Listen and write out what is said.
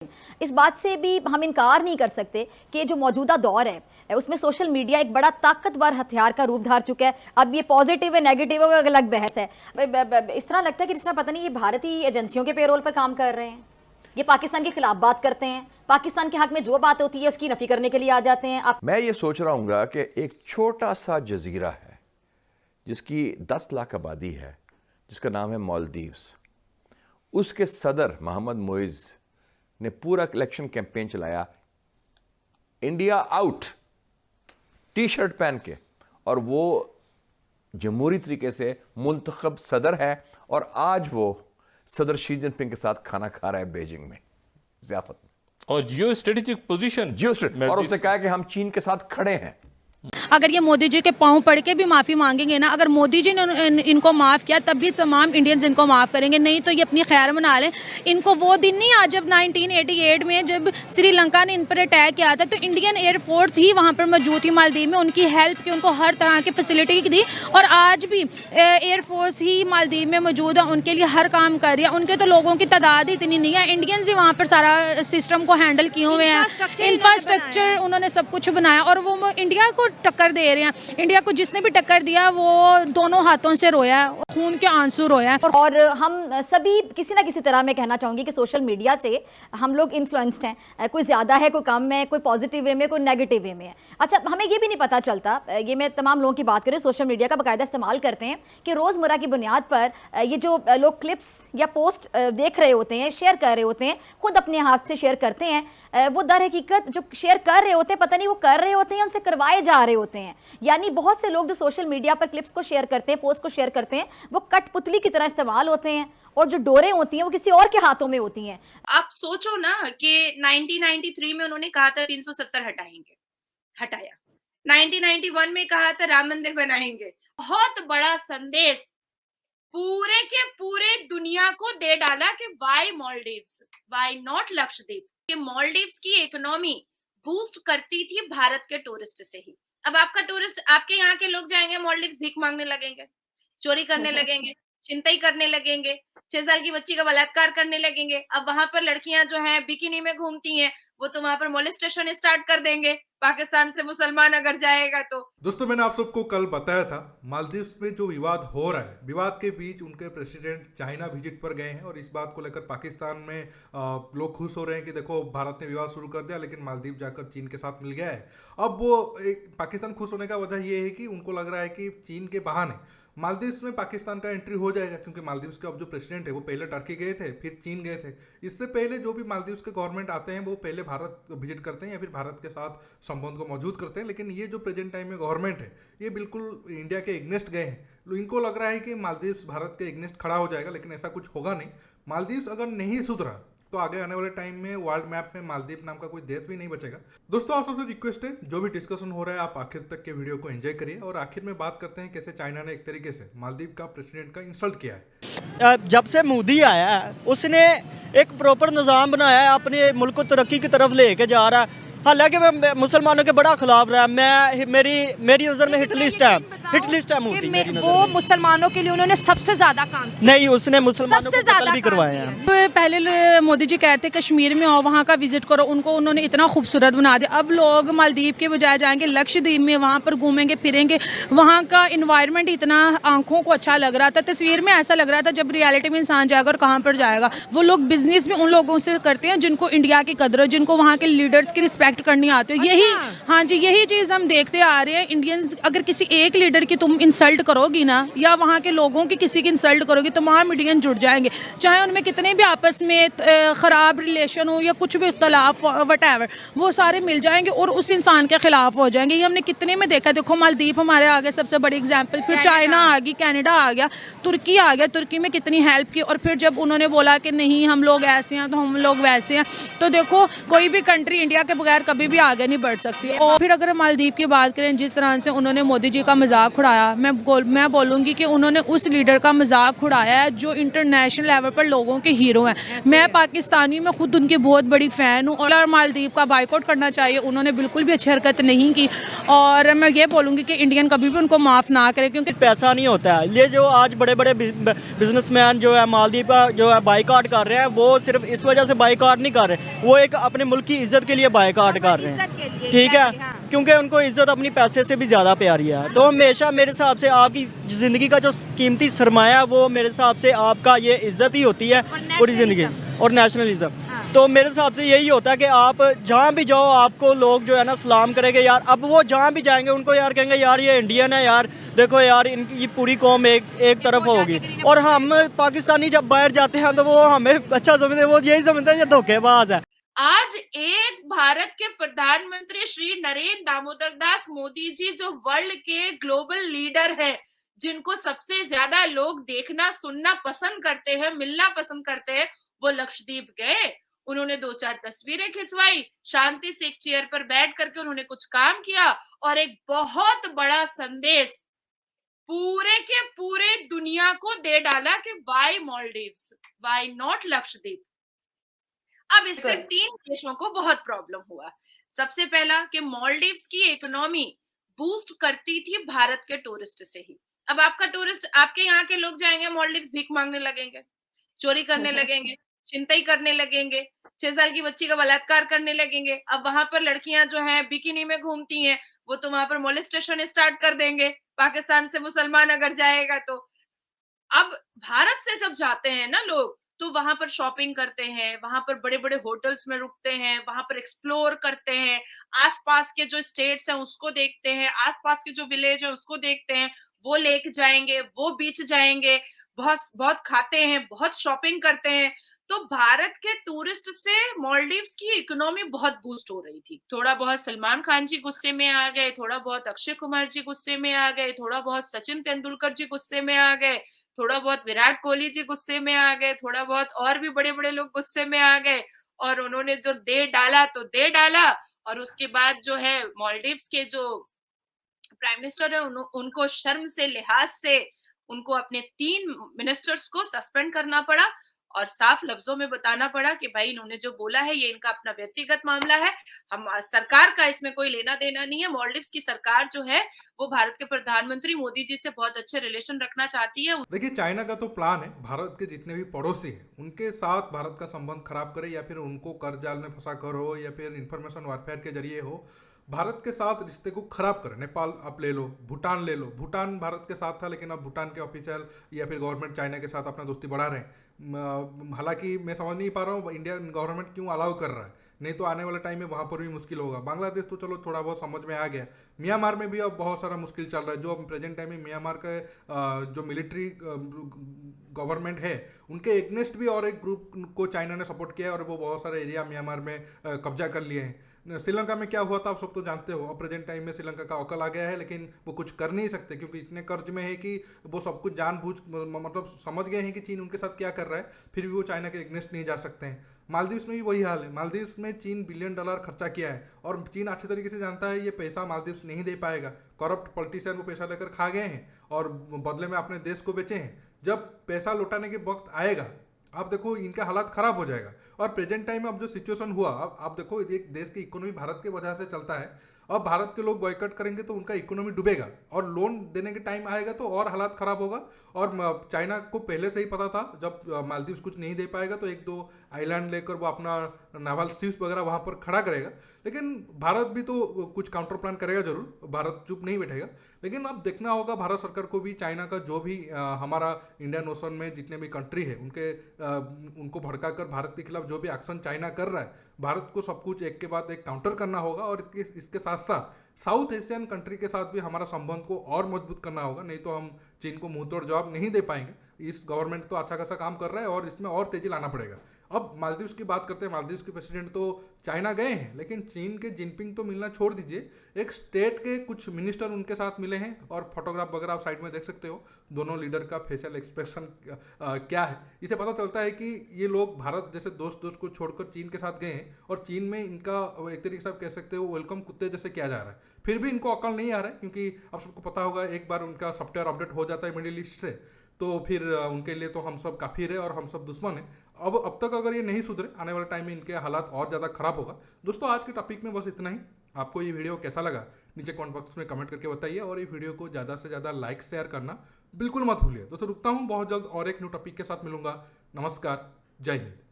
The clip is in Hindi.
इस बात से भी हम इनकार नहीं कर सकते कि जो मौजूदा दौर है उसमें सोशल मीडिया एक बड़ा ताकतवर हथियार का रूप धार चुका है। अब ये पॉजिटिव है नेगेटिव है, अलग बहस है। इस तरह लगता है कि जिस तरह पता नहीं ये भारतीय एजेंसियों के पेरोल पर काम कर रहे हैं, ये पाकिस्तान के खिलाफ बात करते हैं, पाकिस्तान के हक में जो बात होती है उसकी नफी करने के लिए आ जाते हैं। मैं ये सोच रहा हूँ कि एक छोटा सा जजीरा है जिसकी 10 लाख आबादी है, जिसका नाम है मालदीव्स। उसके सदर मोहम्मद मोइज ने पूरा इलेक्शन कैंपेन चलाया, इंडिया आउट टी शर्ट पहन के, और वो जमहूरी तरीके से मुंतखब सदर है और आज वो सदर शी जिनपिंग के साथ खाना खा रहा है बीजिंग में ज़ियाफत में। और जियो स्ट्रेटेजिक पोजीशन और उसने कहा कि हम चीन के साथ खड़े हैं। अगर ये मोदी जी के पांव पड़ के भी माफ़ी मांगेंगे ना, अगर मोदी जी ने इनको माफ़ किया तब भी तमाम इंडियंस इनको माफ़ करेंगे, नहीं तो ये अपनी खैर मना लें। इनको वो दिन नहीं आज जब 1988 में जब श्रीलंका ने इन पर अटैक किया था तो इंडियन एयरफोर्स ही वहाँ पर मौजूद थी मालदीव में, उनकी हेल्प की, उनको हर तरह की फैसिलिटी दी। और आज भी एयरफोर्स ही मालदीव में मौजूद है, उनके लिए हर काम कर रही है। उनके तो लोगों की तादाद इतनी नहीं है, इंडियंस ही वहाँ पर सारा सिस्टम को हैंडल किए हुए हैं, इंफ्रास्ट्रक्चर उन्होंने सब कुछ बनाया और वो इंडिया को टक्कर दे रहे हैं। इंडिया को जिसने भी टक्कर दिया वो दोनों हाथों से रोया, खून के आंसू रोया। और हम सभी किसी ना किसी तरह मैं कहना चाहूँगी कि सोशल मीडिया से हम लोग इन्फ्लुएंस्ड हैं, कोई ज़्यादा है, कोई कम है, कोई पॉजिटिव वे में, कोई नेगेटिव वे में है। अच्छा, हमें ये भी नहीं पता चलता, ये मैं तमाम लोगों की बात करें, सोशल मीडिया का बाकायदा इस्तेमाल करते हैं कि रोज़मर्रा की बुनियाद पर ये जो लोग क्लिप्स या पोस्ट देख रहे होते हैं, शेयर कर रहे होते हैं, खुद अपने हाथ से शेयर करते हैं, वो दर हकीकत जो शेयर कर रहे होते हैं पता नहीं वो कर रहे होते हैं, उनसे करवाए जा रहे होते हैं। यानी बहुत से लोग जो सोशल मीडिया पर क्लिप्स को शेयर करते हैं, पोस्ट को शेयर करते हैं, वो कठपुतली की तरह इस्तेमाल होते हैं और जो डोरें होती हैं वो किसी और के हाथों में होती हैं। आप सोचो ना कि 1993 में उन्होंने कहा था 370 हटाएंगे, हटाया। 1991 में कहा था राम मंदिर बनाएंगे। बहुत बड़ा संदेश पूरे के पूरे दुनिया को दे डाला कि why Maldives, why not Lakshadweep. कि मालदीव्स की इकोनॉमी बूस्ट करती थी भारत के टूरिस्ट से ही। अब आपका टूरिस्ट, आपके यहाँ के लोग जाएंगे मालदीव्स, भीख मांगने लगेंगे, चोरी करने लगेंगे, छिनतई करने लगेंगे, 6 साल की बच्ची का बलात्कार करने लगेंगे। अब वहां पर लड़कियां जो हैं बिकिनी में घूमती हैं, वो तो वहां पर मोलेस्टेशन स्टार्ट कर देंगे पाकिस्तान से मुसलमान अगर जाएगा तो। दोस्तों, मैंने आप सबको कल बताया था मालदीव्स में जो विवाद हो रहा है, विवाद के बीच उनके प्रेसिडेंट चाइना विजिट पर गए हैं और इस बात को लेकर पाकिस्तान में लोग खुश हो रहे हैं कि देखो भारत ने विवाद शुरू कर दिया लेकिन मालदीव जाकर चीन के साथ मिल गया है। अब वो पाकिस्तान खुश होने का वजह ये है कि उनको लग रहा है कि चीन के बहाने मालदीव्स में पाकिस्तान का एंट्री हो जाएगा, क्योंकि मालदीव्स के अब जो प्रेसिडेंट है वो पहले टर्की गए थे, फिर चीन गए थे। इससे पहले जो भी मालदीव्स के गवर्नमेंट आते हैं वो पहले भारत विजिट करते हैं या फिर भारत के साथ संबंध को मौजूद करते हैं। लेकिन ये जो प्रेजेंट टाइम में गवर्नमेंट है ये बिल्कुल इंडिया के एग्नेस्ट गए हैं। इनको लग रहा है कि मालदीव्स भारत के एग्नेस्ट खड़ा हो जाएगा, लेकिन ऐसा कुछ होगा नहीं। मालदीव्स अगर नहीं सुधरा तो आगे आने वाले टाइम में वर्ल्ड मैप में मालदीव नाम का कोई देश भी नहीं बचेगा। दोस्तों, आप सबसे रिक्वेस्ट है जो भी डिस्कशन हो रहा है आप आखिर तक के वीडियो को एंजॉय करिए और आखिर में बात करते हैं कैसे चाइना ने एक तरीके से मालदीव का प्रेसिडेंट का इंसल्ट किया है। जब से मोदी आया है उसने एक प्रॉपर निज़ाम बनाया है, अपने मुल्क को तरक्की की तरफ लेके जा रहा है। हालांकि मैं मुसलमानों के बड़ा खिलाफ रहा, मेरी नज़र में हिट लिस्ट है मोदी। वो मुसलमानों के लिए उन्होंने सबसे ज्यादा काम किया। नहीं, उसने मुसलमानों को कत्ल भी करवाए हैं। तो पहले मोदी जी कहते कश्मीर में आओ, वहाँ का विजिट करो, उनको उन्होंने इतना खूबसूरत बना दिया। अब लोग मालदीव के बजाय जाएंगे लक्षद्वीप में, वहाँ पर घूमेंगे फिरेंगे, वहाँ का इन्वायरमेंट इतना आंखों को अच्छा लग रहा था। तस्वीर में ऐसा लग रहा था जब रियलिटी में इंसान जाएगा और कहाँ पर जाएगा। वो लोग बिजनेस भी उन लोगों से करते हैं जिनको इंडिया की कदर हो, जिनको वहाँ के लीडर्स की रिस्पेक्ट करनी आती है। यही, हाँ जी, यही चीज़ हम देखते आ रहे हैं। इंडियंस अगर किसी एक लीडर की तुम इंसल्ट करोगी ना, या वहाँ के लोगों की किसी की इंसल्ट करोगी, तमाम इंडियन जुड़ जाएंगे, चाहे उनमें कितने भी आपस में ख़राब रिलेशन हो या कुछ भी इख्तलाफ वटएवर, वो सारे मिल जाएंगे और उस इंसान के खिलाफ हो जाएंगे। ये हमने कितने में देखा। देखो मालदीव हमारे आगे सबसे बड़ी एग्जाम्पल, फिर चाइना आ गई, कनाडा आ गया, तुर्की आ गया, तुर्की में कितनी हेल्प की। और फिर जब उन्होंने बोला कि नहीं हम लोग ऐसे हैं तो हम लोग वैसे हैं, तो देखो कोई भी कंट्री इंडिया के बगैर बगैर कभी भी आगे नहीं बढ़ सकती। और फिर अगर मालदीव की बात करें, जिस तरह से उन्होंने मोदी जी का मजाक उड़ाया, मैं बोलूँगी कि उन्होंने उस लीडर का मजाक उड़ाया है जो इंटरनेशनल लेवल पर लोगों के हीरो हैं। मैं पाकिस्तानी में खुद उनकी बहुत बड़ी फ़ैन हूँ और मालदीव का बाइकआउट करना चाहिए। उन्होंने बिल्कुल भी अच्छी हरकत नहीं की और मैं ये बोलूँगी कि इंडियन कभी भी उनको माफ़ ना करे, क्योंकि पैसा नहीं होता है। ये जो आज बड़े बड़े बिजनेसमैन जो है मालदीव का जो है बाइकआउट कर रहे हैं, वो सिर्फ इस वजह से बाइकआउट नहीं कर रहे, वो एक अपने मुल्क की इज्जत के लिए बाइकआउट कर रहे हैं, ठीक है, क्योंकि उनको इज्जत अपनी पैसे से भी ज़्यादा प्यारी है। तो हमेशा मेरे हिसाब से आपकी ज़िंदगी का जो कीमती सरमाया है वो मेरे हिसाब से आपका ये इज्जत ही होती है पूरी ज़िंदगी, और नेशनलिज्म। तो मेरे हिसाब से यही होता है कि आप जहाँ भी जाओ आपको लोग जो है ना सलाम करेंगे यार। अब वो जहाँ भी जाएंगे उनको यार कहेंगे यार ये इंडियन है यार, देखो यार इनकी ये पूरी कौम एक तरफ होगी। और हम पाकिस्तानी जब बाहर जाते हैं तो वो हमें अच्छा समझते हैं, वो यही समझते हैं ये धोखेबाज है। आज एक भारत के प्रधानमंत्री श्री नरेंद्र दामोदर दास मोदी जी, जो वर्ल्ड के ग्लोबल लीडर है, जिनको सबसे ज्यादा लोग देखना सुनना पसंद करते हैं, मिलना पसंद करते हैं, वो लक्षद्वीप गए। उन्होंने 2-4 तस्वीरें खिंचवाई, शांति से एक चेयर पर बैठ करके उन्होंने कुछ काम किया और एक बहुत बड़ा संदेश पूरे के पूरे दुनिया को दे डाला कि why Maldives, why not Lakshadweep. अब इससे 3 देशों को बहुत प्रॉब्लम हुआ। सबसे पहला कि मालदीव्स की इकोनॉमी बूस्ट करती थी भारत के टूरिस्ट से ही। अब आपका टूरिस्ट, आपके यहाँ के लोग जाएंगे मालदीव्स, भीख मांगने लगेंगे, चोरी करने लगेंगे, छिनतई करने लगेंगे, 6 साल की बच्ची का बलात्कार करने लगेंगे। अब वहां पर लड़कियां जो हैं बिकिनी में घूमती हैं, वो तो वहां पर मोलेस्टेशन स्टार्ट कर देंगे, पाकिस्तान से मुसलमान अगर जाएगा तो। अब भारत से जब जाते हैं ना लोग, तो वहां पर शॉपिंग करते हैं, वहां पर बड़े बड़े होटल्स में रुकते हैं, वहां पर एक्सप्लोर करते हैं, आसपास के जो स्टेट्स हैं उसको देखते हैं, आसपास के जो विलेज है उसको देखते हैं, वो लेक जाएंगे, वो बीच जाएंगे, बहुत बहुत खाते हैं, बहुत शॉपिंग करते हैं। तो भारत के टूरिस्ट से मालदीव्स की इकोनॉमी बहुत बूस्ट हो रही थी। थोड़ा बहुत सलमान खान जी गुस्से में आ गए, थोड़ा बहुत अक्षय कुमार जी गुस्से में आ गए, थोड़ा बहुत सचिन तेंदुलकर जी गुस्से में आ गए, थोड़ा बहुत विराट कोहली जी गुस्से में आ गए, थोड़ा बहुत और भी बड़े बड़े लोग गुस्से में आ गए, और उन्होंने जो दे डाला तो दे डाला। और उसके बाद जो है मालदीव्स के जो प्राइम मिनिस्टर है, उनको शर्म से, लिहाज से उनको अपने 3 मिनिस्टर्स को सस्पेंड करना पड़ा और साफ लफ्जों में बताना पड़ा कि भाई इन्होंने जो बोला है ये इनका अपना व्यक्तिगत मामला है, हम सरकार का इसमें कोई लेना देना नहीं है। मालदीव्स की सरकार जो है वो भारत के प्रधानमंत्री मोदी जी से बहुत अच्छे रिलेशन रखना चाहती है। देखिए, चाइना का तो प्लान है भारत के जितने भी पड़ोसी हैं उनके साथ भारत का संबंध खराब करे, या फिर उनको कर्ज जाल में फंसा कर हो, या फिर इंफॉर्मेशन वारफेयर के जरिए हो, भारत के साथ रिश्ते को खराब करे। नेपाल आप ले लो, भूटान ले लो, भूटान भारत के साथ था लेकिन अब भूटान के ऑफिशियल या फिर गवर्नमेंट चाइना के साथ अपना दोस्ती बढ़ा रहे हैं। हालांकि मैं समझ नहीं पा रहा हूँ इंडियन गवर्नमेंट क्यों अलाउ कर रहा है, नहीं तो आने वाले टाइम में वहाँ पर भी मुश्किल होगा। बांग्लादेश तो चलो थोड़ा बहुत समझ में आ गया, म्यांमार में भी अब बहुत सारा मुश्किल चल रहा है। जो अब प्रेजेंट टाइम में म्यांमार का जो मिलिट्री गवर्नमेंट है उनके एग्नेस्ट भी और एक ग्रुप को चाइना ने सपोर्ट किया है और वो बहुत सारे एरिया म्यांमार में कब्जा कर लिए हैं। श्रीलंका में क्या हुआ था आप सब तो जानते हो। अब प्रेजेंट टाइम में श्रीलंका का अकल आ गया है, लेकिन वो कुछ कर नहीं सकते क्योंकि इतने कर्ज में है कि वो सब कुछ जानबूझ मतलब समझ गए हैं कि चीन उनके साथ क्या कर रहा है, फिर भी वो चाइना के एग्नेस्ट नहीं जा सकते हैं। मालदीव्स में भी वही हाल है। मालदीव्स में चीन $1 बिलियन खर्चा किया है और चीन अच्छे तरीके से जानता है ये पैसा मालदीव्स नहीं दे पाएगा। करप्ट पॉलिटिशियन वो पैसा लेकर खा गए हैं और बदले में अपने देश को बेचे हैं। जब पैसा लौटाने के वक्त आएगा आप देखो इनका हालात खराब हो जाएगा। और प्रेजेंट टाइम में अब जो सिचुएशन हुआ, अब आप देखो एक देश की इकोनॉमी भारत के वजह से चलता है। अब भारत के लोग बॉयकॉट करेंगे तो उनका इकोनॉमी डूबेगा और लोन देने के टाइम आएगा तो और हालात खराब होगा। और चाइना को पहले से ही पता था जब मालदीव्स कुछ नहीं दे पाएगा तो 1-2 आइलैंड लेकर वो अपना नावल शिप्स वगैरह वहाँ पर खड़ा करेगा। लेकिन भारत भी तो कुछ काउंटर प्लान करेगा जरूर, भारत चुप नहीं बैठेगा। लेकिन अब देखना होगा भारत सरकार को भी चाइना का जो भी हमारा इंडियन ओशन में जितने भी कंट्री है उनको भड़का कर भारत के खिलाफ जो भी एक्शन चाइना कर रहा है, भारत को सब कुछ एक के बाद एक काउंटर करना होगा। और इसके साथ साथ साउथ एशियन कंट्री के साथ भी हमारा संबंध को और मजबूत करना होगा, नहीं तो हम चीन को मुंह तोड़ जवाब नहीं दे पाएंगे। इस गवर्नमेंट तो अच्छा खासा काम कर रहा है और इसमें और तेजी लाना पड़ेगा। अब मालदीव्स की बात करते हैं। मालदीव्स के प्रेसिडेंट तो चाइना गए हैं, लेकिन चीन के जिनपिंग तो मिलना छोड़ दीजिए, एक स्टेट के कुछ मिनिस्टर उनके साथ मिले हैं और फोटोग्राफ वगैरह आप साइड में देख सकते हो। दोनों लीडर का फेशियल एक्सप्रेशन क्या है, इसे पता चलता है कि ये लोग भारत जैसे दोस्त को छोड़कर चीन के साथ गए हैं और चीन में इनका एक तरीके से आप कह सकते हो वेलकम कुत्ते जैसे किया जा रहा है। फिर भी इनको अकल नहीं आ रहा है, क्योंकि आप सबको पता होगा एक बार उनका सॉफ्टवेयर अपडेट हो जाता है मिडिल ईस्ट से, तो फिर उनके लिए तो हम सब काफिर है और हम सब दुश्मन है। अब तक अगर ये नहीं सुधरे, आने वाले टाइम में इनके हालात और ज़्यादा खराब होगा। दोस्तों, आज के टॉपिक में बस इतना ही। आपको ये वीडियो कैसा लगा नीचे कमेंट बॉक्स में कमेंट करके बताइए, और ये वीडियो को ज़्यादा से ज़्यादा लाइक शेयर करना बिल्कुल मत भूलिए। दोस्तों रुकता हूँ, बहुत जल्द और एक न्यू टॉपिक के साथ मिलूंगा। नमस्कार, जय हिंद।